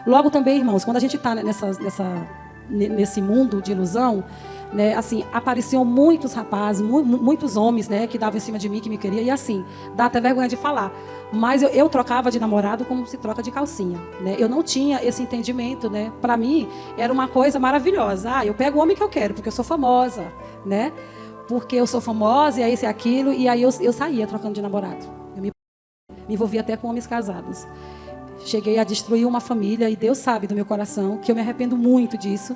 Logo também, irmãos, quando a gente está nesse mundo de ilusão, né, assim, apareciam muitos rapazes, muitos homens, né, que davam em cima de mim, que me queriam, e assim, dá até vergonha de falar. Mas eu trocava de namorado como se troca de calcinha, né? Eu não tinha esse entendimento, né? Para mim, era uma coisa maravilhosa. Eu pego o homem que eu quero, porque eu sou famosa, né? Porque eu sou famosa, e aí isso e aquilo, e aí eu saía trocando de namorado. Eu me envolvia até com homens casados. Cheguei a destruir uma família, e Deus sabe do meu coração que eu me arrependo muito disso.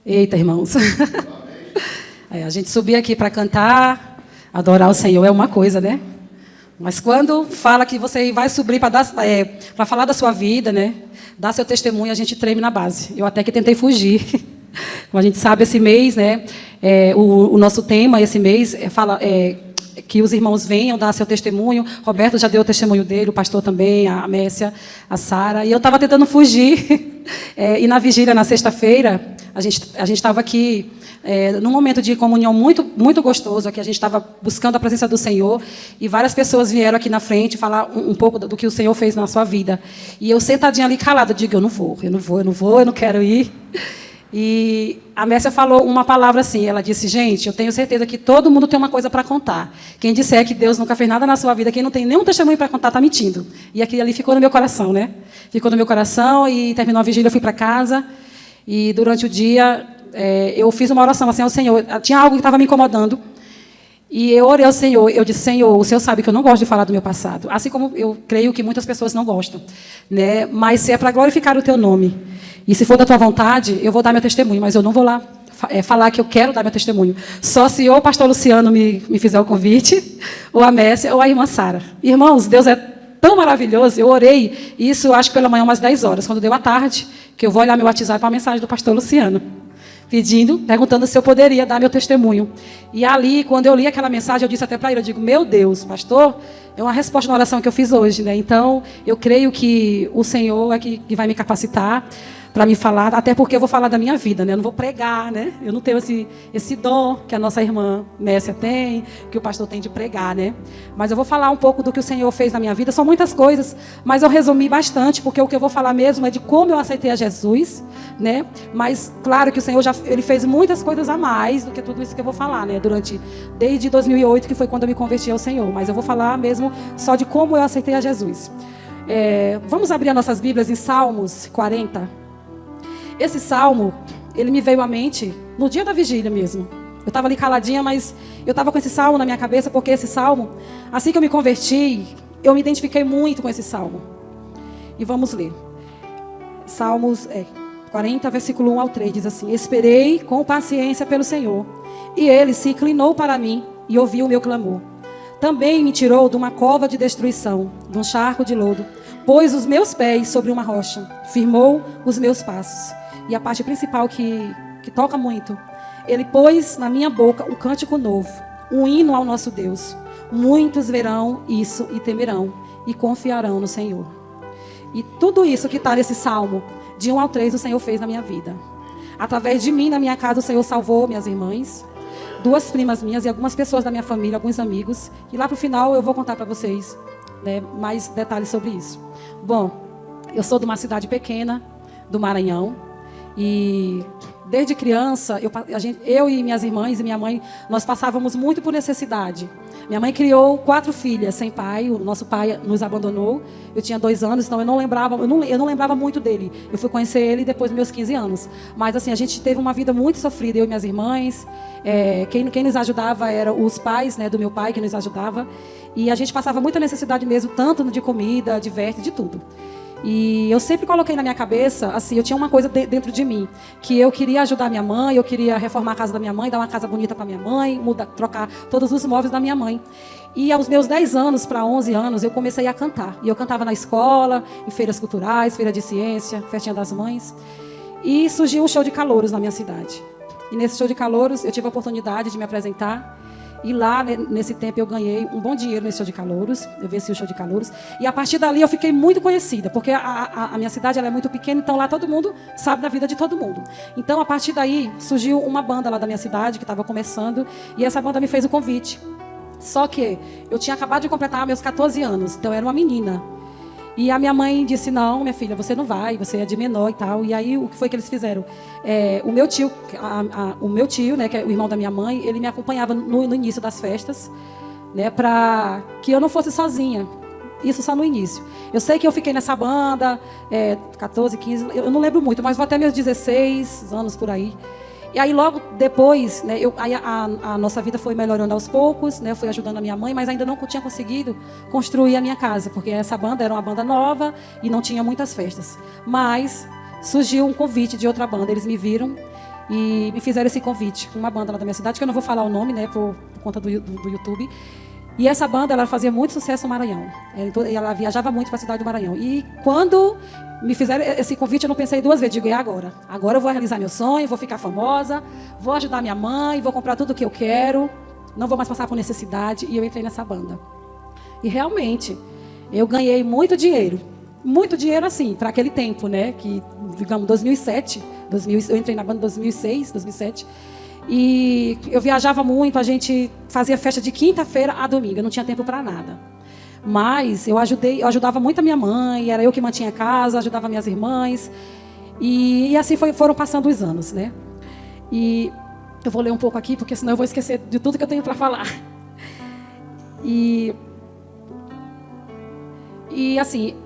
Eita, irmãos. A gente subir aqui para cantar, adorar o Senhor é uma coisa, né? Mas quando fala que você vai subir para falar da sua vida, né? Dar seu testemunho, a gente treme na base. Eu até que tentei fugir. Como a gente sabe, esse mês, né? O nosso tema, esse mês, que os irmãos venham dar seu testemunho. Roberto já deu o testemunho dele, o pastor também, a Messia, a Sara. E eu estava tentando fugir. E na vigília, na sexta-feira, a gente estava aqui num momento de comunhão muito, muito gostoso. Aqui a gente estava buscando a presença do Senhor. E várias pessoas vieram aqui na frente falar um pouco do que o Senhor fez na sua vida. E eu sentadinha ali calada, digo, eu não quero ir. E a Messia falou uma palavra assim, ela disse, gente, eu tenho certeza que todo mundo tem uma coisa para contar. Quem disser que Deus nunca fez nada na sua vida, quem não tem nenhum testemunho para contar, está mentindo. E aquilo ali ficou no meu coração, né? Ficou no meu coração e terminou a vigília, eu fui para casa. E durante o dia, eu fiz uma oração assim ao Senhor. Tinha algo que estava me incomodando. E eu orei ao Senhor, eu disse, Senhor, o Senhor sabe que eu não gosto de falar do meu passado. Assim como eu creio que muitas pessoas não gostam. Né? Mas se é para glorificar o teu nome, e se for da tua vontade, eu vou dar meu testemunho, mas eu não vou lá falar que eu quero dar meu testemunho. Só se ou o pastor Luciano me fizer o convite, ou a Messia, ou a irmã Sara. Irmãos, Deus é tão maravilhoso. Eu orei, isso acho que pela manhã umas 10 horas. Quando deu a tarde, que eu vou olhar meu WhatsApp para a mensagem do pastor Luciano. Perguntando se eu poderia dar meu testemunho. E ali, quando eu li aquela mensagem, eu disse até para ele, eu digo, meu Deus, pastor, é uma resposta na oração que eu fiz hoje, né? Então, eu creio que o Senhor é que vai me capacitar para me falar, até porque eu vou falar da minha vida, né? Eu não vou pregar, né? Eu não tenho esse dom que a nossa irmã Messia tem, que o pastor tem de pregar, né? Mas eu vou falar um pouco do que o Senhor fez na minha vida. São muitas coisas, mas eu resumi bastante, porque o que eu vou falar mesmo é de como eu aceitei a Jesus, né? Mas, claro que o Senhor ele fez muitas coisas a mais do que tudo isso que eu vou falar, né? Desde 2008, que foi quando eu me converti ao Senhor. Mas eu vou falar mesmo só de como eu aceitei a Jesus. Vamos abrir as nossas Bíblias em Salmos 40. Esse salmo, ele me veio à mente no dia da vigília mesmo. Eu estava ali caladinha, mas eu estava com esse salmo na minha cabeça, porque esse salmo, assim que eu me converti, eu me identifiquei muito com esse salmo. E vamos ler. Salmos 40, versículo 1 ao 3, diz assim: Esperei com paciência pelo Senhor, e Ele se inclinou para mim e ouviu o meu clamor. Também me tirou de uma cova de destruição, de um charco de lodo, pôs os meus pés sobre uma rocha, firmou os meus passos. E a parte principal que toca muito, Ele pôs na minha boca um cântico novo, um hino ao nosso Deus. Muitos verão isso e temerão, e confiarão no Senhor. E tudo isso que está nesse salmo, de 1 ao 3, o Senhor fez na minha vida. Através de mim, na minha casa, o Senhor salvou minhas irmãs, 2 primas minhas e algumas pessoas da minha família, alguns amigos. E lá para o final eu vou contar para vocês, né, mais detalhes sobre isso. Bom, eu sou de uma cidade pequena, do Maranhão. E desde criança, eu e minhas irmãs e minha mãe, nós passávamos muito por necessidade. Minha mãe criou 4 filhas sem pai. O nosso pai nos abandonou. Eu tinha 2 anos, então eu não lembrava muito dele. Eu fui conhecer ele depois dos meus 15 anos. Mas assim, a gente teve uma vida muito sofrida, eu e minhas irmãs. Quem nos ajudava eram os pais, né, do meu pai, que nos ajudava. E a gente passava muita necessidade mesmo, tanto de comida, de vestes, de tudo. E eu sempre coloquei na minha cabeça, assim, eu tinha uma coisa dentro de mim, que eu queria ajudar minha mãe, eu queria reformar a casa da minha mãe, dar uma casa bonita para minha mãe, trocar todos os móveis da minha mãe. E aos meus 10 anos para 11 anos, eu comecei a cantar. E eu cantava na escola, em feiras culturais, feira de ciência, festinha das mães. E surgiu um show de calouros na minha cidade. E nesse show de calouros, eu tive a oportunidade de me apresentar. E lá, nesse tempo, eu ganhei um bom dinheiro nesse show de calouros. Eu venci o show de calouros. E a partir dali, eu fiquei muito conhecida. Porque a minha cidade ela é muito pequena, então lá todo mundo sabe da vida de todo mundo. Então, a partir daí, surgiu uma banda lá da minha cidade, que estava começando. E essa banda me fez o convite. Só que eu tinha acabado de completar meus 14 anos. Então, eu era uma menina. E a minha mãe disse, não, minha filha, você não vai, você é de menor e tal. E aí, o que foi que eles fizeram? O meu tio, né, que é o irmão da minha mãe, ele me acompanhava no início das festas, né, para que eu não fosse sozinha. Isso só no início. Eu sei que eu fiquei nessa banda, 14, 15, eu não lembro muito, mas vou até meus 16 anos por aí. E aí logo depois, né, a nossa vida foi melhorando aos poucos, né, eu fui ajudando a minha mãe, mas ainda não tinha conseguido construir a minha casa, porque essa banda era uma banda nova e não tinha muitas festas. Mas surgiu um convite de outra banda, eles me viram e me fizeram esse convite, uma banda lá da minha cidade, que eu não vou falar o nome, né, por conta do YouTube. E essa banda, ela fazia muito sucesso no Maranhão. Ela viajava muito para a cidade do Maranhão. E quando me fizeram esse convite, eu não pensei duas vezes. Digo, é agora. Agora eu vou realizar meu sonho, vou ficar famosa, vou ajudar minha mãe, vou comprar tudo o que eu quero, não vou mais passar por necessidade. E eu entrei nessa banda. E realmente, eu ganhei muito dinheiro. Muito dinheiro, assim, para aquele tempo, né? Que, digamos, 2007. Eu entrei na banda em 2006, 2007. E eu viajava muito, a gente fazia festa de quinta-feira a domingo, eu não tinha tempo para nada. Mas eu ajudava muito a minha mãe, era eu que mantinha a casa, ajudava minhas irmãs. E assim foram passando os anos, né? E eu vou ler um pouco aqui, porque senão eu vou esquecer de tudo que eu tenho para falar. E assim,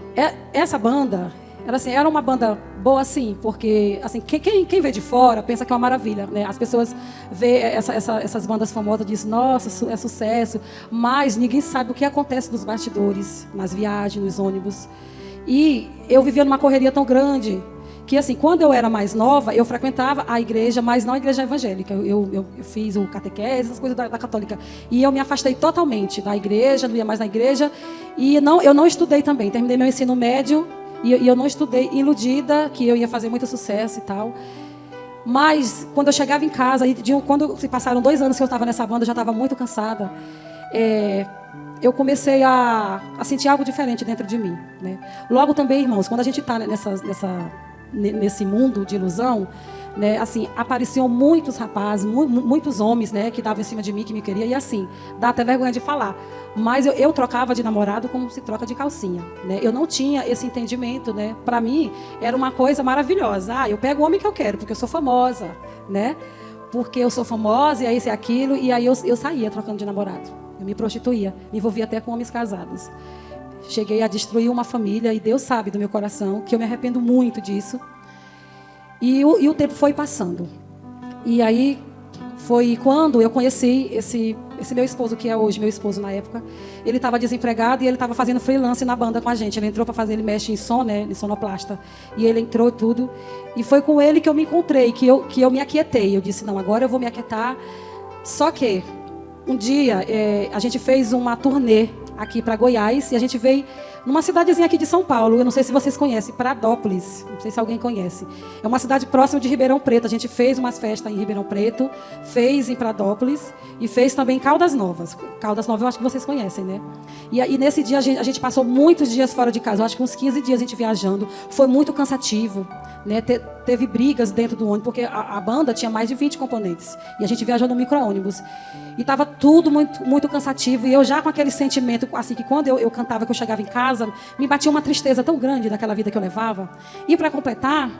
essa banda, era uma banda boa, sim, porque assim, quem vê de fora pensa que é uma maravilha, né? As pessoas vê essas bandas famosas e dizem, nossa, é sucesso, mas ninguém sabe o que acontece nos bastidores, nas viagens, nos ônibus. E eu vivia numa correria tão grande que, assim, quando eu era mais nova, eu frequentava a igreja, mas não a igreja evangélica. Eu fiz o catequese, essas coisas da católica. E eu me afastei totalmente da igreja, não ia mais na igreja. E eu não estudei também. Terminei meu ensino médio e eu não estudei, iludida que eu ia fazer muito sucesso e tal. Mas, quando eu chegava em casa, quando se passaram 2 anos que eu estava nessa banda, eu já estava muito cansada. Eu comecei a sentir algo diferente dentro de mim, né? Logo também, irmãos, quando a gente está nesse mundo de ilusão, né, assim, apareciam muitos rapazes, muitos homens, né, que davam em cima de mim, que me queriam, e assim, dá até vergonha de falar, mas eu trocava de namorado como se troca de calcinha, né? Eu não tinha esse entendimento, né? Para mim era uma coisa maravilhosa. Eu pego o homem que eu quero, porque eu sou famosa, né? Porque eu sou famosa, e aí isso e aquilo, e aí eu saía trocando de namorado. Eu me prostituía, me envolvia até com homens casados. Cheguei a destruir uma família, e Deus sabe do meu coração que eu me arrependo muito disso. E o tempo foi passando. E aí foi quando eu conheci esse meu esposo, que é hoje meu esposo na época. Ele estava desempregado e ele estava fazendo freelance na banda com a gente. Ele entrou para fazer, ele mexe em som, né, em sonoplasta. E ele entrou tudo. E foi com ele que eu me encontrei, que eu me aquietei. Eu disse, não, agora eu vou me aquietar. Só que um dia a gente fez uma turnê aqui para Goiás, e a gente veio numa cidadezinha aqui de São Paulo. Eu não sei se vocês conhecem, Pradópolis, não sei se alguém conhece. É uma cidade próxima de Ribeirão Preto. A gente fez umas festas em Ribeirão Preto, fez em Pradópolis e fez também em Caldas Novas. Caldas Novas eu acho que vocês conhecem, né? E nesse dia a gente passou muitos dias fora de casa, eu acho que uns 15 dias a gente viajando. Foi muito cansativo, né? Teve brigas dentro do ônibus, porque a banda tinha mais de 20 componentes. E a gente viajou no micro-ônibus. E estava tudo muito, muito cansativo. E eu já com aquele sentimento, assim, que quando eu cantava, que eu chegava em casa, me batia uma tristeza tão grande daquela vida que eu levava. E para completar,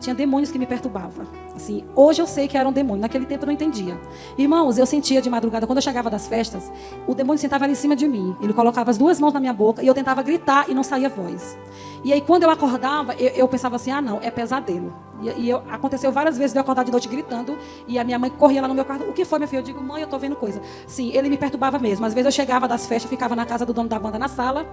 tinha demônios que me perturbavam. Assim, hoje eu sei que eram demônios, naquele tempo eu não entendia. Irmãos, eu sentia de madrugada, quando eu chegava das festas, o demônio sentava ali em cima de mim. Ele colocava as 2 mãos na minha boca e eu tentava gritar e não saía voz. E aí quando eu acordava, eu pensava assim, não, é pesadelo. Aconteceu várias vezes de eu acordar de noite gritando, e a minha mãe corria lá no meu quarto. O que foi, minha filha? Eu digo, mãe, eu tô vendo coisa. Sim, ele me perturbava mesmo. Às vezes eu chegava das festas, ficava na casa do dono da banda na sala,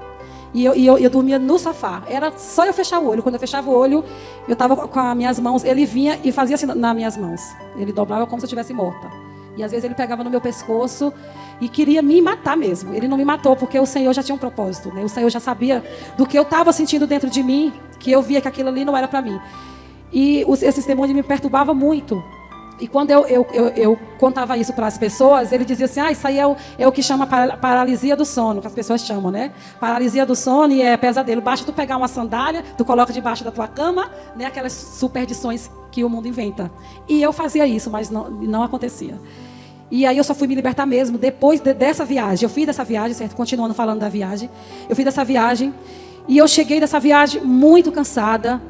e eu dormia no sofá. Era só eu fechar o olho. Quando eu fechava o olho, eu estava com as minhas mãos, ele vinha e fazia assim nas minhas mãos. Ele dobrava como se eu estivesse morta. E às vezes ele pegava no meu pescoço e queria me matar mesmo. Ele não me matou porque o Senhor já tinha um propósito, né? O Senhor já sabia do que eu estava sentindo dentro de mim, que eu via que aquilo ali não era para mim. E esses demônios me perturbavam muito. E quando eu contava isso para as pessoas, ele dizia assim, isso aí é o que chama paralisia do sono, que as pessoas chamam, né? Paralisia do sono e é pesadelo. Basta tu pegar uma sandália, tu coloca debaixo da tua cama, né? Aquelas superstições que o mundo inventa. E eu fazia isso, mas não acontecia. E aí eu só fui me libertar mesmo depois dessa viagem. Eu fiz essa viagem, certo? Continuando falando da viagem. Eu fiz essa viagem E eu cheguei dessa viagem muito cansada.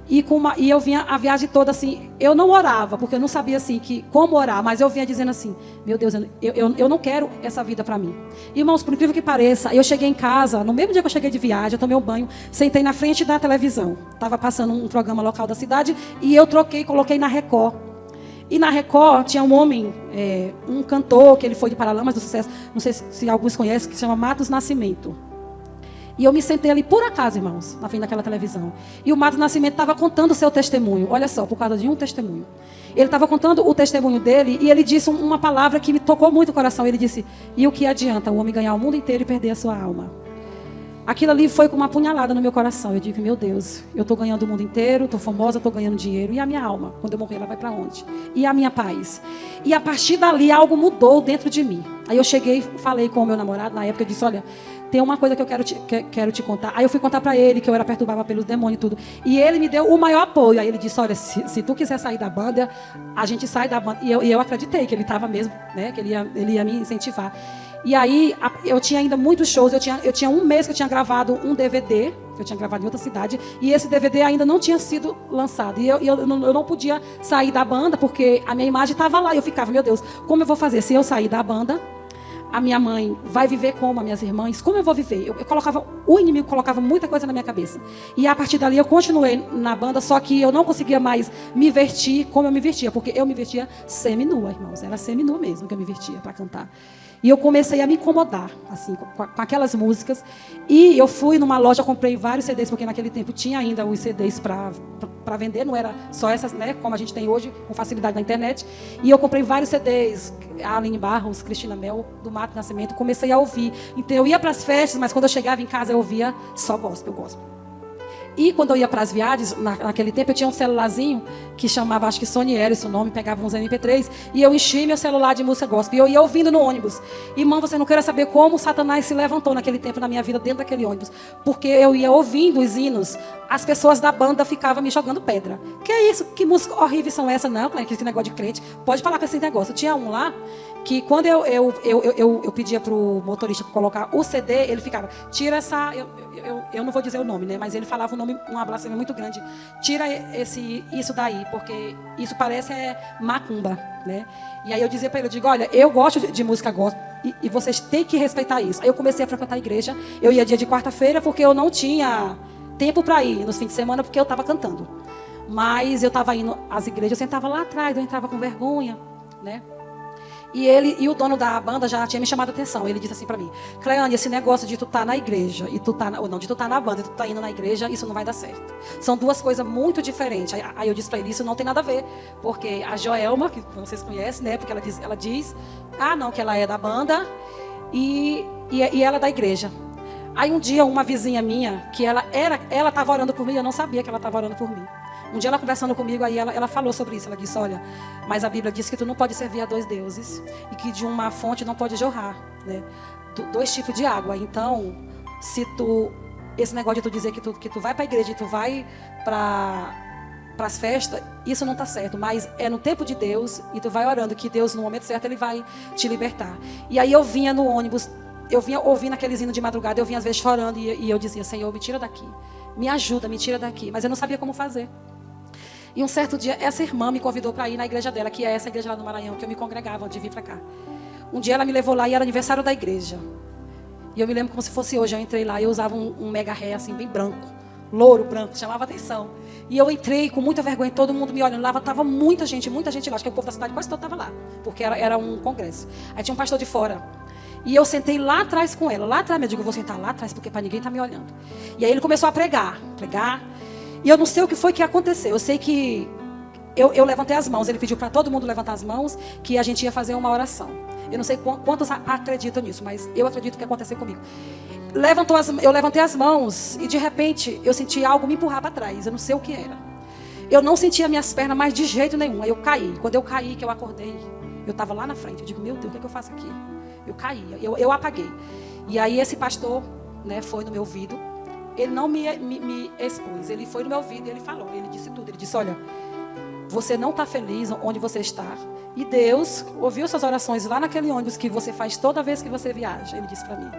E eu vinha a viagem toda assim, eu não orava, porque eu não sabia assim como orar, mas eu vinha dizendo assim, meu Deus, eu não quero essa vida para mim. Irmãos, por incrível que pareça, eu cheguei em casa, no mesmo dia que eu cheguei de viagem, eu tomei um banho, sentei na frente da televisão. Estava passando um programa local da cidade e eu coloquei na Record. E na Record tinha um homem, um cantor, que ele foi de Paralamas do Sucesso, não sei se alguns conhecem, que se chama Matos Nascimento. E eu me sentei ali por acaso, irmãos, na frente daquela televisão. E o Matos Nascimento estava contando o seu testemunho. Olha só, por causa de um testemunho. Ele estava contando o testemunho dele e ele disse uma palavra que me tocou muito o coração. Ele disse, e o que adianta o homem ganhar o mundo inteiro e perder a sua alma? Aquilo ali foi com uma punhalada no meu coração. Eu digo, meu Deus, eu estou ganhando o mundo inteiro, estou famosa, estou ganhando dinheiro. E a minha alma, quando eu morrer, ela vai para onde? E a minha paz? E a partir dali, algo mudou dentro de mim. Aí eu cheguei, falei com o meu namorado, na época eu disse, olha, tem uma coisa que eu quero te contar. Aí eu fui contar para ele que eu era perturbada pelos demônios e tudo. E ele me deu o maior apoio. Aí ele disse, olha, se tu quiser sair da banda, a gente sai da banda. E eu acreditei que ele estava mesmo, né? Que ele ia me incentivar. E aí, eu tinha ainda muitos shows. Eu tinha um mês que eu tinha gravado um DVD, que eu tinha gravado em outra cidade. E esse DVD ainda não tinha sido lançado. E eu não podia sair da banda, porque a minha imagem estava lá. E eu ficava, meu Deus, como eu vou fazer? Se eu sair da banda, a minha mãe vai viver como? As minhas irmãs? Como eu vou viver? O inimigo colocava muita coisa na minha cabeça. E a partir dali eu continuei na banda, só que eu não conseguia mais me vestir como eu me vestia. Porque eu me vestia semi-nua, irmãos. Era semi-nua mesmo que eu me vestia para cantar. E eu comecei a me incomodar, assim, com aquelas músicas. E eu fui numa loja, comprei vários CDs, porque naquele tempo tinha ainda os CDs para vender, não era só essas, né, como a gente tem hoje, com facilidade na internet. E eu comprei vários CDs, Aline Barros, Cristina Mel, do Matos Nascimento, comecei a ouvir. Então eu ia para as festas, mas quando eu chegava em casa eu ouvia só gospel. E quando eu ia para as viagens, naquele tempo eu tinha um celularzinho que chamava, acho que Sony Ericsson, o nome, pegava uns MP3, e eu enchi meu celular de música gospel. E eu ia ouvindo no ônibus. Irmão, você não quer saber como Satanás se levantou naquele tempo na minha vida, dentro daquele ônibus. Porque eu ia ouvindo os hinos, as pessoas da banda ficavam me jogando pedra. Que é isso? Que música horrível são essas? Não, que negócio de crente. Pode falar com esse negócio. Tinha um lá que quando eu pedia para o motorista colocar o CD, ele ficava, tira essa... Eu não vou dizer o nome, né? Mas ele falava um nome, uma blasfêmia muito grande. Tira isso daí, porque isso parece macumba, né? E aí eu dizia para ele, eu digo, olha, eu gosto de música gospel e vocês têm que respeitar isso. Aí eu comecei a frequentar a igreja. Eu ia dia de quarta-feira porque eu não tinha tempo para ir nos fins de semana porque eu estava cantando. Mas eu estava indo às igrejas, eu sentava lá atrás, eu entrava com vergonha, né? E o dono da banda já tinha me chamado a atenção. Ele disse assim para mim, Cleane, esse negócio de tu estar na igreja e tu tá, ou não, de tu estar na banda e tu tá indo na igreja, isso não vai dar certo. São duas coisas muito diferentes. Aí eu disse para ele, isso não tem nada a ver, porque a Joelma, que vocês conhecem, né? Porque ela diz, não, que ela é da banda e ela é da igreja. Aí um dia uma vizinha minha, que ela estava orando por mim, eu não sabia que ela estava orando por mim. Um dia ela conversando comigo, aí ela falou sobre isso. Ela disse, olha, mas a Bíblia diz que tu não pode servir a dois deuses e que de uma fonte não pode jorrar, né? Dois tipos de água. Então, esse negócio de tu dizer que tu vai para a igreja e tu vai para as festas, isso não está certo. Mas é no tempo de Deus e tu vai orando que Deus, no momento certo, Ele vai te libertar. E aí eu vinha no ônibus, eu vinha ouvindo aqueles hinos de madrugada, eu vinha às vezes chorando e eu dizia, Senhor, me tira daqui. Me ajuda, me tira daqui. Mas eu não sabia como fazer. E um certo dia, essa irmã me convidou para ir na igreja dela, que é essa igreja lá no Maranhão, que eu me congregava antes de vir para cá. Um dia ela me levou lá e era aniversário da igreja. E eu me lembro como se fosse hoje. Eu entrei lá e eu usava um mega ré, assim, bem branco. Louro, branco, chamava atenção. E eu entrei com muita vergonha, todo mundo me olhando lá. Estava muita gente lá. Acho que o povo da cidade quase todo estava lá. Porque era um congresso. Aí tinha um pastor de fora. E eu sentei lá atrás com ela. Lá atrás, eu digo, eu vou sentar lá atrás, porque para ninguém está me olhando. E aí ele começou a pregar. E eu não sei o que foi que aconteceu. Eu sei que eu levantei as mãos. Ele pediu para todo mundo levantar as mãos, que a gente ia fazer uma oração. Eu não sei quantos acreditam nisso, mas eu acredito que aconteceu comigo. Eu levantei as mãos e de repente eu senti algo me empurrar para trás. Eu não sei o que era. Eu não sentia minhas pernas mais de jeito nenhum. Aí eu caí. Quando eu caí, que eu acordei, eu estava lá na frente. Eu digo, meu Deus, o que é que eu faço aqui? Eu caí, eu apaguei. E aí esse pastor, né, foi no meu ouvido. Ele não me expôs, ele foi no meu ouvido e ele falou, ele disse tudo. Ele disse, olha, você não está feliz onde você está. E Deus ouviu suas orações lá naquele ônibus que você faz toda vez que você viaja. Ele disse para mim.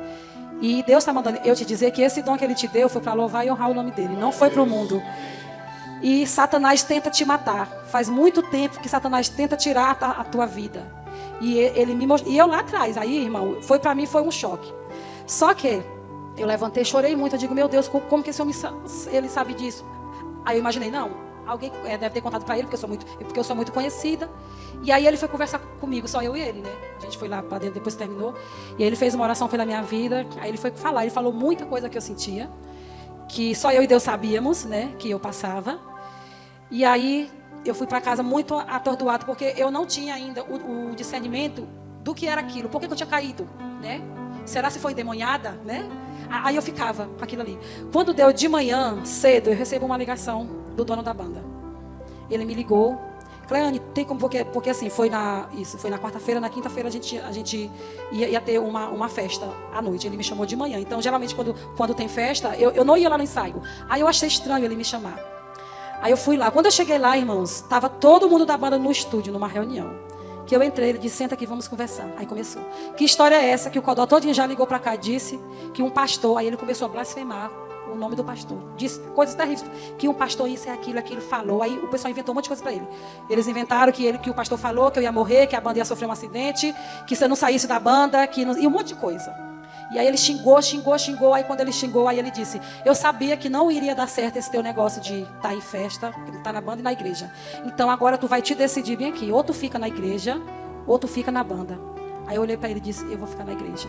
E Deus está mandando eu te dizer que esse dom que Ele te deu foi para louvar e honrar o nome dEle. Não foi para o mundo. E Satanás tenta te matar. Faz muito tempo que Satanás tenta tirar a tua vida. E ele me mostrou. E eu lá atrás, aí, irmão, foi para mim foi um choque. Só que eu levantei, chorei muito. Eu digo, meu Deus, como que esse homem ele sabe disso? Aí eu imaginei, não, alguém deve ter contado para ele, porque eu sou muito conhecida. E aí ele foi conversar comigo, só eu e ele, né? A gente foi lá para dentro, depois terminou. E aí ele fez uma oração pela minha vida. Aí ele foi falar, ele falou muita coisa que eu sentia, que só eu e Deus sabíamos, né? Que eu passava. E aí eu fui para casa muito atordoado, porque eu não tinha ainda o discernimento do que era aquilo. Por que eu tinha caído, né? Será se foi endemoniada, né? Aí eu ficava com aquilo ali. Quando deu de manhã, cedo, eu recebo uma ligação do dono da banda. Ele me ligou. Cleane, tem como, porque assim, foi na quarta-feira, na quinta-feira a gente ia ter uma festa à noite. Ele me chamou de manhã. Então, geralmente, quando tem festa, eu não ia lá no ensaio. Aí eu achei estranho ele me chamar. Aí eu fui lá. Quando eu cheguei lá, irmãos, estava todo mundo da banda no estúdio, numa reunião. Que eu entrei, ele disse, senta aqui, vamos conversar. Aí começou. Que história é essa? Que o Codó todinho já ligou para cá e disse que um pastor, aí ele começou a blasfemar o nome do pastor. Disse coisas terríveis. Que um pastor isso é aquilo falou. Aí o pessoal inventou um monte de coisa para ele. Eles inventaram que o pastor falou que eu ia morrer, que a banda ia sofrer um acidente, que se eu não saísse da banda, e um monte de coisa. E aí ele xingou. Aí quando ele xingou, aí ele disse, eu sabia que não iria dar certo esse teu negócio de estar em festa, estar na banda e na igreja. Então agora tu vai te decidir bem aqui. Ou tu fica na igreja, ou tu fica na banda. Aí eu olhei para ele e disse, eu vou ficar na igreja.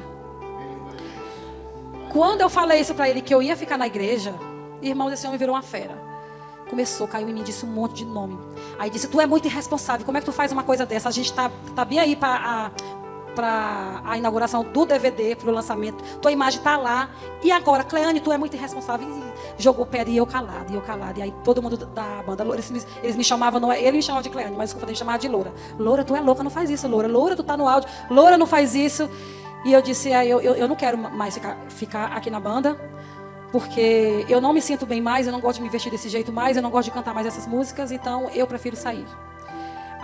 Quando eu falei isso para ele, que eu ia ficar na igreja, irmãos, esse homem virou uma fera. Começou, caiu em mim, disse um monte de nome. Aí disse, tu é muito irresponsável, como é que tu faz uma coisa dessa? A gente tá bem aí para a inauguração do DVD, para o lançamento. Tua imagem está lá. E agora, Cleane, tu é muito irresponsável. E jogou pedra e eu calado. E aí todo mundo da banda, eles me chamavam, não é, ele me chamava de Cleane, mas desculpa, ele me chamava de Loura. Loura, tu é louca, não faz isso, Loura. Loura, tu tá no áudio. Loura, não faz isso. E eu disse, eu não quero mais ficar aqui na banda, porque eu não me sinto bem mais, eu não gosto de me vestir desse jeito mais, eu não gosto de cantar mais essas músicas, então eu prefiro sair.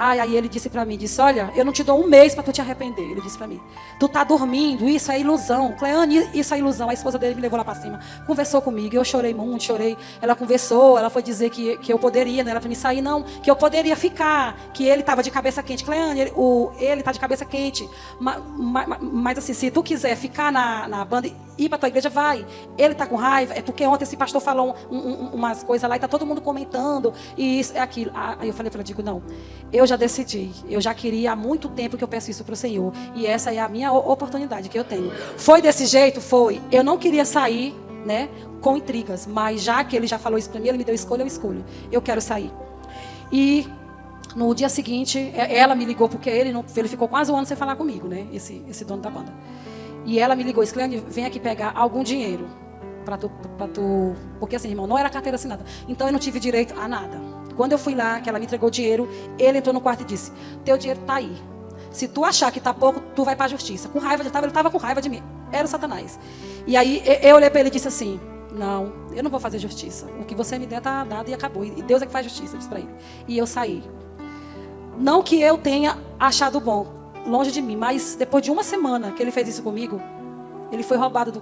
Aí ele disse para mim, olha, eu não te dou um mês para tu te arrepender. Ele disse para mim, tu tá dormindo, isso é ilusão. Cleane, isso é ilusão. A esposa dele me levou lá para cima, conversou comigo, eu chorei muito, chorei. Ela conversou, ela foi dizer que eu poderia, não era para me sair não, que eu poderia ficar, que ele estava de cabeça quente. Cleane, ele tá de cabeça quente, mas assim, se tu quiser ficar na banda e ir para tua igreja, vai. Ele tá com raiva, é porque ontem esse pastor falou umas coisas lá e tá todo mundo comentando, e isso é aquilo. Aí eu falei para ele, digo, não, eu já decidi, eu já queria há muito tempo que eu peço isso para o Senhor, e essa é a minha oportunidade que eu tenho. Foi desse jeito? Foi. Eu não queria sair, né, com intrigas, mas já que ele já falou isso para mim, ele me deu escolha, eu escolho. Eu quero sair. E no dia seguinte, ela me ligou, porque ele ficou quase um ano sem falar comigo, né, esse dono da banda. E ela me ligou, Cleane, vem aqui pegar algum dinheiro para tu, porque assim, irmão, não era carteira assinada, então eu não tive direito a nada. Quando eu fui lá, que ela me entregou o dinheiro, ele entrou no quarto e disse, teu dinheiro está aí. Se tu achar que está pouco, tu vai para a justiça. Com raiva, ele estava com raiva de mim. Era o Satanás. E aí eu olhei para ele e disse assim, não, eu não vou fazer justiça. O que você me der está dado e acabou. E Deus é que faz justiça, eu disse para ele. E eu saí. Não que eu tenha achado bom, longe de mim, mas depois de uma semana que ele fez isso comigo, ele foi roubado.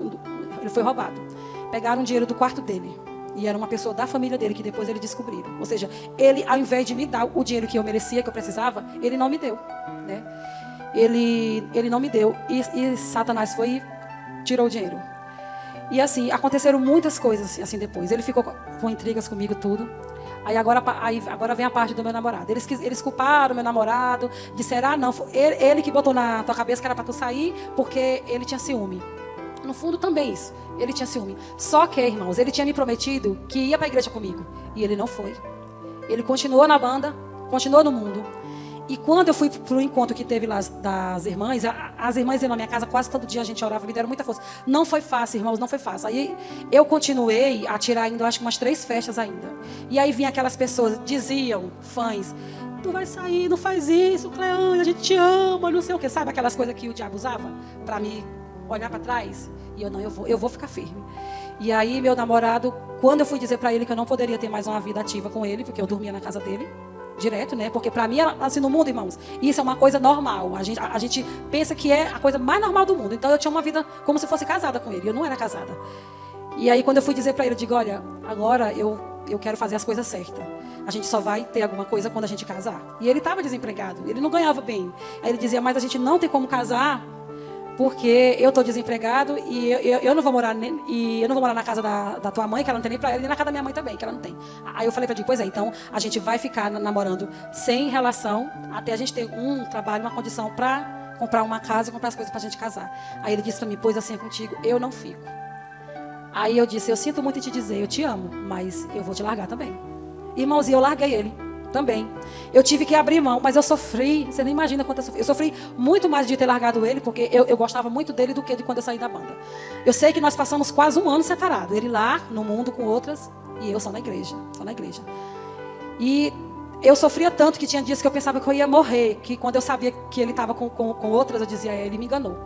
Pegaram o dinheiro do quarto dele. E era uma pessoa da família dele, que depois eles descobriram. Ou seja, ele, ao invés de me dar o dinheiro que eu merecia, que eu precisava, ele não me deu, né? Ele não me deu. E Satanás foi e tirou o dinheiro. E assim, aconteceram muitas coisas assim depois. Ele ficou com intrigas comigo, tudo. Aí agora vem a parte do meu namorado. Eles culparam o meu namorado, disseram, não, foi ele que botou na tua cabeça que era para tu sair, porque ele tinha ciúme. No fundo também isso, ele tinha ciúme. Só que, irmãos, ele tinha me prometido que ia para a igreja comigo. E ele não foi. Ele continuou na banda, continuou no mundo. E quando eu fui para o encontro que teve lá das irmãs, as irmãs iam na minha casa, quase todo dia a gente orava, me deram muita força. Não foi fácil, irmãos, não foi fácil. Aí eu continuei a tirar ainda, acho que umas 3 festas ainda. E aí vinha aquelas pessoas, diziam, fãs, tu vai sair, não faz isso, Cleane, a gente te ama, não sei o quê. Sabe aquelas coisas que o diabo usava para me olhar para trás? E eu não, eu vou ficar firme. E aí meu namorado, quando eu fui dizer para ele que eu não poderia ter mais uma vida ativa com ele, porque eu dormia na casa dele, direto, né? Porque para mim, assim, no mundo, irmãos, isso é uma coisa normal. A gente pensa que é a coisa mais normal do mundo. Então eu tinha uma vida como se fosse casada com ele. Eu não era casada. E aí quando eu fui dizer para ele, eu digo, olha, agora eu quero fazer as coisas certas. A gente só vai ter alguma coisa quando a gente casar. E ele estava desempregado, ele não ganhava bem. Aí ele dizia, mas a gente não tem como casar porque eu estou desempregado e eu não vou morar e eu não vou morar na casa da tua mãe, que ela não tem nem para ela, nem na casa da minha mãe também, que ela não tem. Aí eu falei para ele, pois é, então a gente vai ficar namorando sem relação até a gente ter um trabalho, uma condição para comprar uma casa e comprar as coisas para a gente casar. Aí ele disse para mim, pois assim é contigo, eu não fico. Aí eu disse, eu sinto muito em te dizer, eu te amo, mas eu vou te largar também. Irmãos, e eu larguei ele também. Eu tive que abrir mão, mas eu sofri, você nem imagina quanto eu sofri. Eu sofri muito mais de ter largado ele, porque eu gostava muito dele do que de quando eu saí da banda. Eu sei que nós passamos quase um ano separados. Ele lá, no mundo, com outras, e eu só na igreja, só na igreja. E eu sofria tanto que tinha dias que eu pensava que eu ia morrer, que quando eu sabia que ele estava com outras, eu dizia, ele me enganou.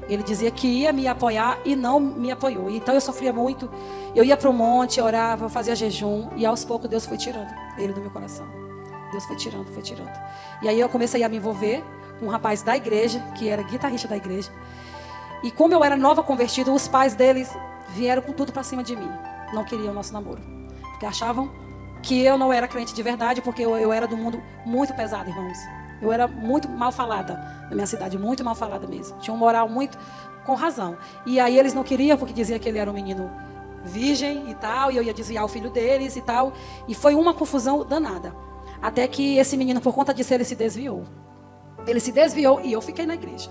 Ele dizia que ia me apoiar e não me apoiou. Então eu sofria muito. Eu ia para o monte, orava, fazia jejum, e aos poucos Deus foi tirando ele do meu coração. Deus foi tirando, foi tirando. E aí eu comecei a me envolver com um rapaz da igreja, que era guitarrista da igreja. E como eu era nova convertida, os pais deles vieram com tudo para cima de mim. Não queriam o nosso namoro. Porque achavam que eu não era crente de verdade, porque eu era do mundo muito pesado, irmãos. Eu era muito mal falada na minha cidade, muito mal falada mesmo. Tinha um moral muito com razão. E aí eles não queriam, porque diziam que ele era um menino virgem e tal, e eu ia desviar o filho deles e tal. E foi uma confusão danada. Até que esse menino, por conta disso, ele se desviou. Ele se desviou e eu fiquei na igreja.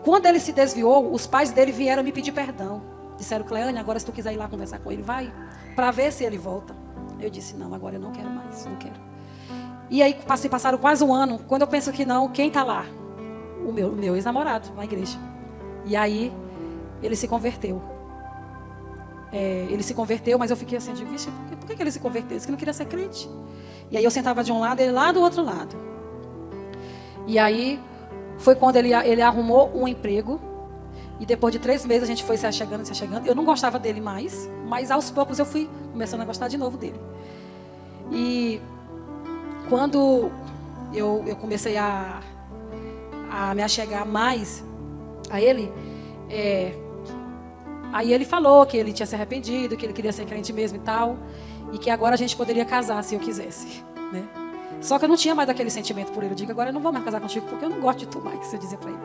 Quando ele se desviou, os pais dele vieram me pedir perdão. Disseram, Cleane, agora se tu quiser ir lá conversar com ele, vai, para ver se ele volta. Eu disse, não, agora eu não quero mais, não quero. E aí passaram quase um ano. Quando eu penso que não, quem está lá? O meu ex-namorado, na igreja. E aí, ele se converteu. Ele se converteu, mas eu fiquei assim, de vixe, por que ele se converteu? Ele disse que não queria ser crente. E aí eu sentava de um lado, ele lá do outro lado. E aí, foi quando ele arrumou um emprego. E depois de 3 meses a gente foi se achegando, se achegando. Eu não gostava dele mais, mas aos poucos eu fui começando a gostar de novo dele. E quando eu comecei a me achegar mais a ele, aí ele falou que ele tinha se arrependido, que ele queria ser crente mesmo e tal, e que agora a gente poderia casar se eu quisesse, né? Só que eu não tinha mais aquele sentimento por ele. Eu digo, agora eu não vou mais casar contigo porque eu não gosto de tu mais, eu dizia para ele.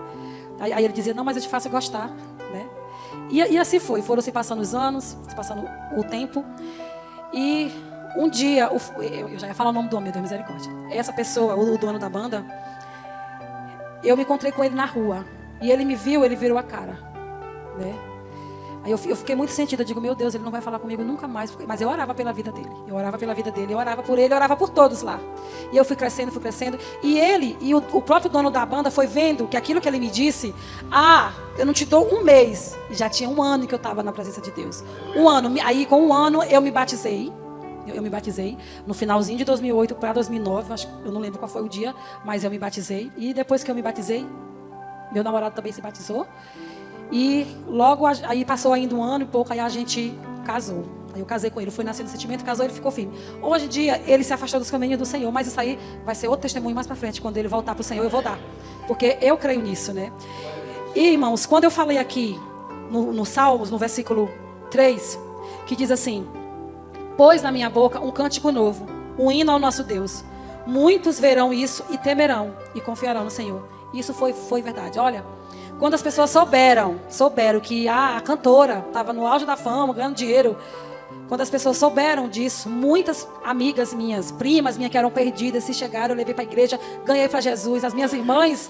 Aí ele dizia, não, mas eu te faço gostar, né? E assim foi, foram se passando os anos, se passando o tempo, e um dia, eu já ia falar o nome do homem, Deus misericórdia. Essa pessoa, o dono da banda, eu me encontrei com ele na rua, e ele me viu, ele virou a cara, né? Aí eu fiquei muito sentida, eu digo, meu Deus, ele não vai falar comigo nunca mais. Mas eu orava pela vida dele, eu orava pela vida dele, eu orava por ele, eu orava por todos lá. E eu fui crescendo, e ele, e o próprio dono da banda foi vendo que aquilo que ele me disse, eu não te dou um mês, e já tinha 1 ano que eu estava na presença de Deus. 1 ano, aí com 1 ano eu me batizei. Eu me batizei no finalzinho de 2008 para 2009, eu não lembro qual foi o dia, mas eu me batizei. E depois que eu me batizei, meu namorado também se batizou. E logo, aí passou ainda 1 ano e pouco, aí a gente casou. Aí eu casei com ele, foi nascendo o sentimento, casou, ele ficou firme. Hoje em dia, ele se afastou dos caminhos do Senhor, mas isso aí vai ser outro testemunho mais para frente. Quando ele voltar para o Senhor, eu vou dar. Porque eu creio nisso, né? E, irmãos, quando eu falei aqui, no Salmos, no versículo 3, que diz assim, pôs na minha boca um cântico novo, um hino ao nosso Deus. Muitos verão isso e temerão e confiarão no Senhor. Isso foi verdade. Olha, quando as pessoas souberam que a cantora estava no auge da fama, ganhando dinheiro, quando as pessoas souberam disso, muitas amigas minhas, primas minhas que eram perdidas, se chegaram, eu levei para a igreja, ganhei para Jesus. As minhas irmãs,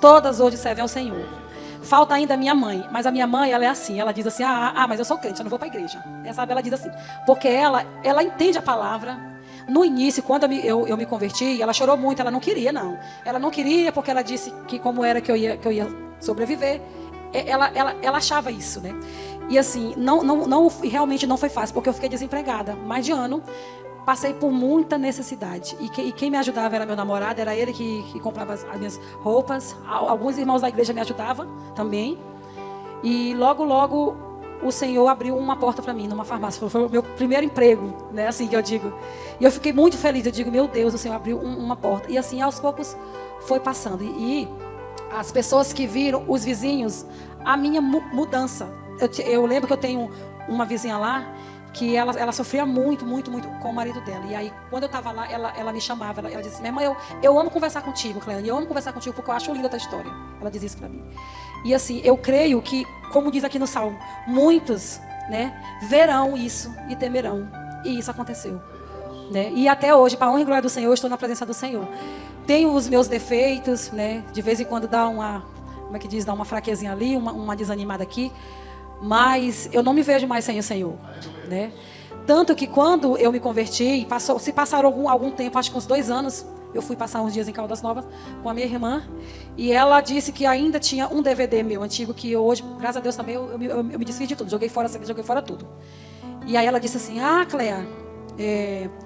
todas hoje servem ao Senhor. Falta ainda a minha mãe, mas a minha mãe, ela é assim, ela diz assim, mas eu sou crente, eu não vou para a igreja. Ela diz assim, porque ela entende a palavra. No início, quando eu me converti, ela chorou muito, ela não queria, não. Ela não queria porque ela disse que como era que eu ia sobreviver. Ela achava isso, né? E assim, realmente não foi fácil, porque eu fiquei desempregada. Mais de ano, passei por muita necessidade. E quem me ajudava era meu namorado, era ele que comprava as minhas roupas. Alguns irmãos da igreja me ajudavam também. E logo o Senhor abriu uma porta para mim numa farmácia. Foi o meu primeiro emprego, né? Assim que eu digo. E eu fiquei muito feliz. Eu digo, meu Deus, o Senhor abriu uma porta. E assim, aos poucos, foi passando. E as pessoas que viram, os vizinhos, a minha mudança. Eu lembro que eu tenho uma vizinha lá, que ela sofria muito com o marido dela. E aí, quando eu estava lá, ela me chamava. Ela disse, minha irmã, eu amo conversar contigo, Cleane. Eu amo conversar contigo porque eu acho linda a tua história. Ela diz isso para mim. E assim, eu creio que, como diz aqui no Salmo, muitos, né, verão isso e temerão. E isso aconteceu. Né? E até hoje, para a honra e glória do Senhor, eu estou na presença do Senhor. Tenho os meus defeitos, né? De vez em quando dá uma, como é que diz, dá uma fraquezinha ali, uma desanimada aqui. Mas eu não me vejo mais sem o Senhor, né? Tanto que quando eu me converti, se passaram algum tempo, acho que uns 2 anos, eu fui passar uns dias em Caldas Novas com a minha irmã. E ela disse que ainda tinha um DVD meu antigo, que hoje, graças a Deus também, eu me desfiz de tudo. Joguei fora tudo. E aí ela disse assim, Clea,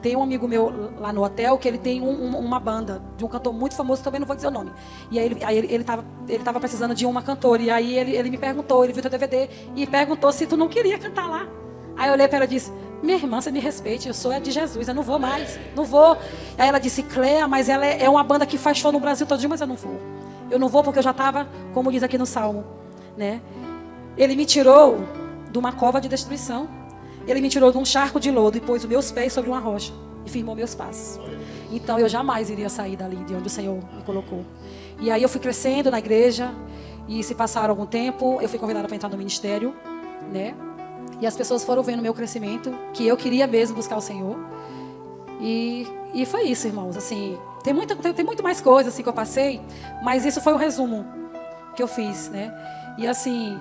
tem um amigo meu lá no hotel que ele tem uma banda de um cantor muito famoso, também não vou dizer o nome. E aí ele tava precisando de uma cantora. E aí ele me perguntou, ele viu teu DVD e perguntou se tu não queria cantar lá. Aí eu olhei para ela e disse, minha irmã, você me respeite, eu sou de Jesus, eu não vou mais, não vou. Aí ela disse, Clea, mas ela é uma banda que faz show no Brasil todo dia, mas eu não vou. Eu não vou porque eu já estava, como diz aqui no Salmo, né? Ele me tirou de uma cova de destruição. Ele me tirou de um charco de lodo e pôs os meus pés sobre uma rocha e firmou meus passos. Então eu jamais iria sair dali de onde o Senhor me colocou. E aí eu fui crescendo na igreja e se passaram algum tempo, eu fui convidada para entrar no ministério, né? E as pessoas foram vendo o meu crescimento, que eu queria mesmo buscar o Senhor. E foi isso, irmãos. Assim, tem muito mais coisas assim, que eu passei, mas isso foi o resumo que eu fiz, né? E assim,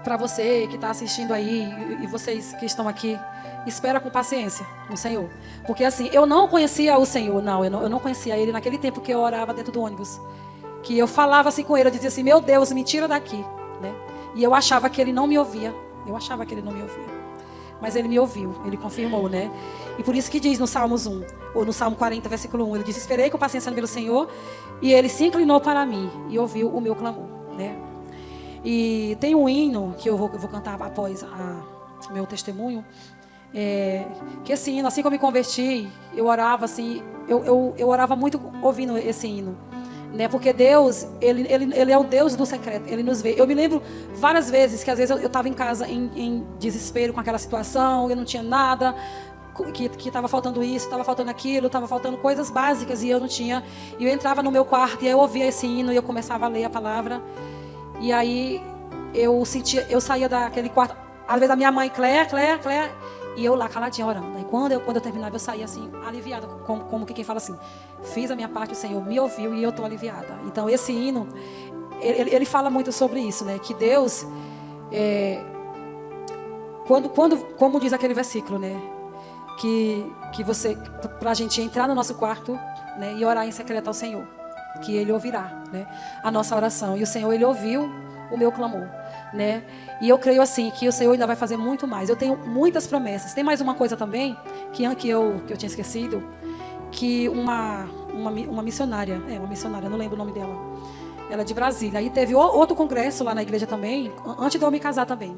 para você que está assistindo aí e vocês que estão aqui, espera com paciência no Senhor. Porque assim, eu não conhecia o Senhor, eu não conhecia Ele naquele tempo que eu orava dentro do ônibus. Que eu falava assim com Ele, eu dizia assim, meu Deus, me tira daqui, né? E eu achava que Ele não me ouvia. Mas Ele me ouviu, Ele confirmou, né? E por isso que diz no Salmos 1, ou no Salmo 40, versículo 1, Ele diz, esperei com paciência pelo Senhor, e Ele se inclinou para mim, e ouviu o meu clamor, né? E tem um hino, que eu vou cantar após o meu testemunho, que esse hino, assim que eu me converti, eu orava assim, eu orava muito ouvindo esse hino. Né? Porque Deus, ele é o Deus do secreto, Ele nos vê. Eu me lembro várias vezes que às vezes eu estava em casa em desespero com aquela situação, eu não tinha nada, que estava faltando isso, estava faltando aquilo, estava faltando coisas básicas e eu não tinha. E eu entrava no meu quarto e eu ouvia esse hino e eu começava a ler a palavra. E aí eu saía daquele quarto, às vezes a minha mãe, Clea, e eu lá caladinha orando. E quando eu terminava, eu saía assim, aliviada, como que quem fala assim, fiz a minha parte, o Senhor me ouviu e eu estou aliviada. Então esse hino, ele fala muito sobre isso, né? Que Deus, como diz aquele versículo, né? Que você, para a gente entrar no nosso quarto, né? E orar em secreto ao Senhor, que Ele ouvirá, né? A nossa oração. E o Senhor, Ele ouviu o meu clamor, né? E eu creio assim que o Senhor ainda vai fazer muito mais. Eu tenho muitas promessas. Tem mais uma coisa também que eu tinha esquecido, que uma missionária, não lembro o nome dela. Ela é de Brasília. Aí teve outro congresso lá na igreja também, antes de eu me casar também.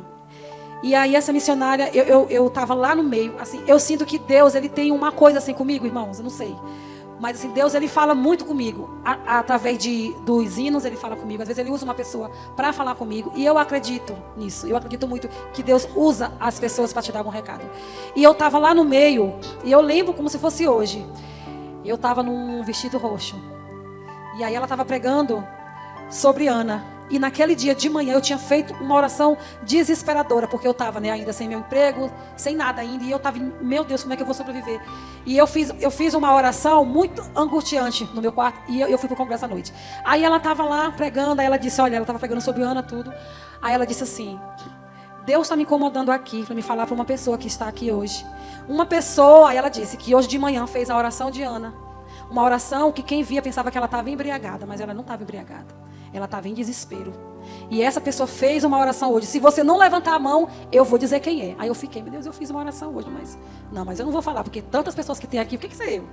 E aí essa missionária, eu estava lá no meio, assim, eu sinto que Deus, Ele tem uma coisa assim comigo, irmãos, eu não sei. Mas assim, Deus, Ele fala muito comigo. Através dos hinos, Ele fala comigo. Às vezes Ele usa uma pessoa para falar comigo. E eu acredito nisso. Eu acredito muito que Deus usa as pessoas para te dar algum recado. E eu estava lá no meio. E eu lembro como se fosse hoje. Eu estava num vestido roxo. E aí ela estava pregando sobre Ana. E naquele dia de manhã eu tinha feito uma oração desesperadora, porque eu estava, né, ainda sem meu emprego, sem nada ainda, e eu estava, meu Deus, como é que eu vou sobreviver? E eu fiz uma oração muito angustiante no meu quarto, e eu fui para o congresso à noite. Aí ela estava lá pregando, aí ela disse, olha, ela estava pregando sobre Ana, tudo. Aí ela disse assim, Deus está me incomodando aqui, para me falar para uma pessoa que está aqui hoje. Uma pessoa, aí ela disse, que hoje de manhã fez a oração de Ana. Uma oração que quem via pensava que ela estava embriagada, mas ela não estava embriagada. Ela estava em desespero. E essa pessoa fez uma oração hoje. Se você não levantar a mão, eu vou dizer quem é. Aí eu fiquei, meu Deus, eu fiz uma oração hoje, mas eu não vou falar, porque tantas pessoas que tem aqui, o que é eu?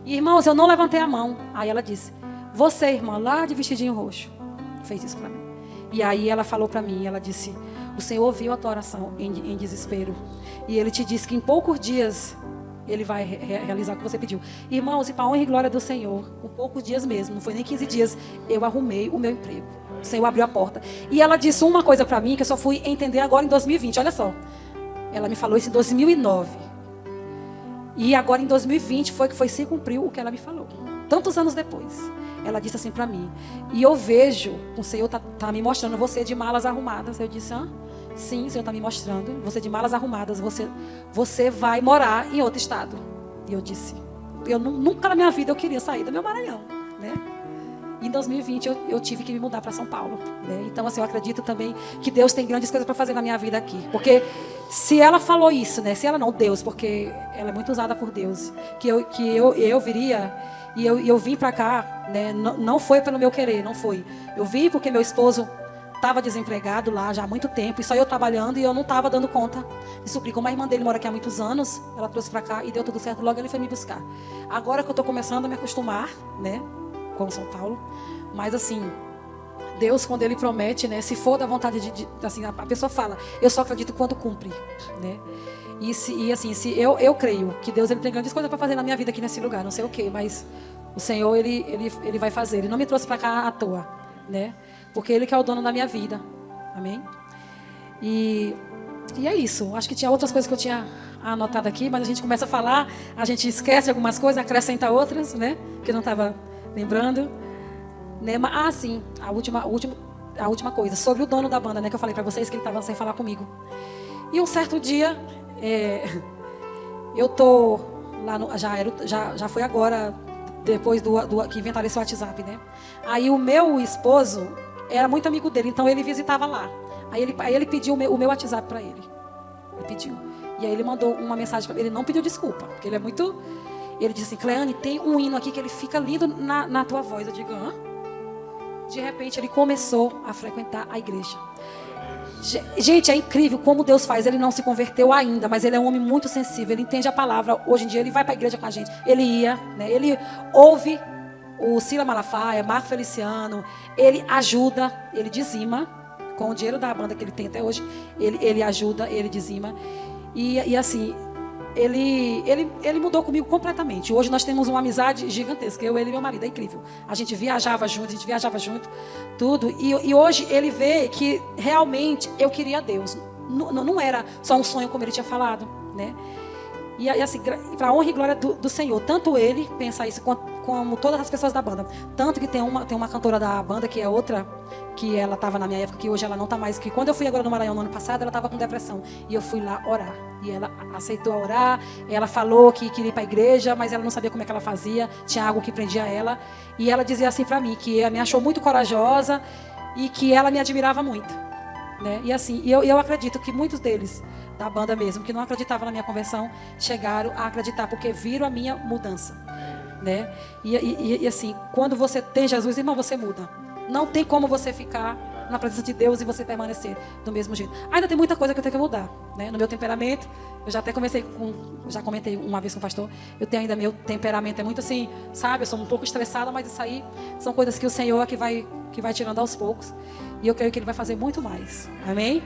E, irmãos, eu não levantei a mão. Aí ela disse, você, irmã, lá de vestidinho roxo, fez isso para mim. E aí ela falou para mim, ela disse: o Senhor ouviu a tua oração em desespero. E Ele te disse que em poucos dias Ele vai realizar o que você pediu. Irmãos, e para a honra e glória do Senhor, com poucos dias mesmo, não foi nem 15 dias, eu arrumei o meu emprego. O Senhor abriu a porta. E ela disse uma coisa para mim que eu só fui entender agora em 2020. Olha só. Ela me falou isso em 2009. E agora em 2020 foi se cumpriu o que ela me falou. Tantos anos depois. Ela disse assim para mim: e eu vejo, o Senhor tá me mostrando você de malas arrumadas. Eu disse: sim, o Senhor está me mostrando. Você de malas arrumadas, você vai morar em outro estado. E eu disse: nunca na minha vida eu queria sair do meu Maranhão, né? Em 2020 eu tive que me mudar para São Paulo, né? Então assim, eu acredito também que Deus tem grandes coisas para fazer na minha vida aqui. Porque se ela falou isso, né? Se ela não, Deus, porque ela é muito usada por Deus, que eu viria e eu vim para cá, né? Não foi pelo meu querer, não foi. Eu vim porque meu esposo estava desempregado lá já há muito tempo, e só eu trabalhando, e eu não estava dando conta de suprir. Como a irmã dele mora aqui há muitos anos, ela trouxe para cá e deu tudo certo. Logo ele foi me buscar. Agora que eu estou começando a me acostumar, né, com São Paulo, mas assim, Deus, quando Ele promete, né, se for da vontade assim, a pessoa fala: eu só acredito quando cumpre, né? E assim, se eu creio que Deus, Ele tem grandes coisas para fazer na minha vida aqui nesse lugar, não sei o que, mas o Senhor, ele vai fazer. Ele não me trouxe para cá à toa, né? Porque Ele que é o dono da minha vida. Amém? E é isso. Acho que tinha outras coisas que eu tinha anotado aqui, mas a gente começa a falar, a gente esquece algumas coisas, acrescenta outras, né? Que eu não estava lembrando. Né? Sim. A última coisa. Sobre o dono da banda, né? Que eu falei para vocês que ele estava sem falar comigo. E um certo dia, eu tô lá já foi agora, depois do que inventaram esse WhatsApp, né? Aí o meu esposo era muito amigo dele, então ele visitava lá. Aí ele pediu o meu WhatsApp para ele. Ele pediu. E aí ele mandou uma mensagem para ele. Ele não pediu desculpa, porque ele é muito... Ele disse assim: Cleane, tem um hino aqui que ele fica lindo na tua voz. Eu digo: hã? De repente ele começou a frequentar a igreja. Gente, é incrível como Deus faz. Ele não se converteu ainda, mas ele é um homem muito sensível. Ele entende a palavra. Hoje em dia ele vai para a igreja com a gente. Ele ia, né? Ele ouve o Sila Malafaia, Marco Feliciano. Ele ajuda, ele dizima. Com o dinheiro da banda que ele tem até hoje, ele ajuda, ele dizima. E assim, ele mudou comigo completamente. Hoje nós temos uma amizade gigantesca. Ele e meu marido, é incrível. A gente viajava junto, tudo. E hoje ele vê que realmente eu queria Deus. Não era só um sonho como ele tinha falado, né? E assim, para a honra e glória do Senhor, tanto ele pensa isso como todas as pessoas da banda. Tanto que tem uma cantora da banda, que é outra, que ela estava na minha época, que hoje ela não está mais. Que quando eu fui agora no Maranhão no ano passado, ela estava com depressão. E eu fui lá orar. E ela aceitou orar. Ela falou que queria ir para a igreja, mas ela não sabia como é que ela fazia. Tinha algo que prendia ela. E ela dizia assim para mim, que ela me achou muito corajosa e que ela me admirava muito, né? E assim, eu acredito que muitos deles, da banda mesmo, que não acreditavam na minha conversão, chegaram a acreditar, porque viram a minha mudança, né? E assim, quando você tem Jesus, irmão, você muda. Não tem como você ficar na presença de Deus e você permanecer do mesmo jeito. Ainda tem muita coisa que eu tenho que mudar, né? No meu temperamento, eu já até já comentei uma vez com o pastor, eu tenho ainda, meu temperamento é muito assim, sabe? Eu sou um pouco estressada, mas isso aí são coisas que o Senhor é que vai tirando aos poucos. E eu creio que Ele vai fazer muito mais. Amém?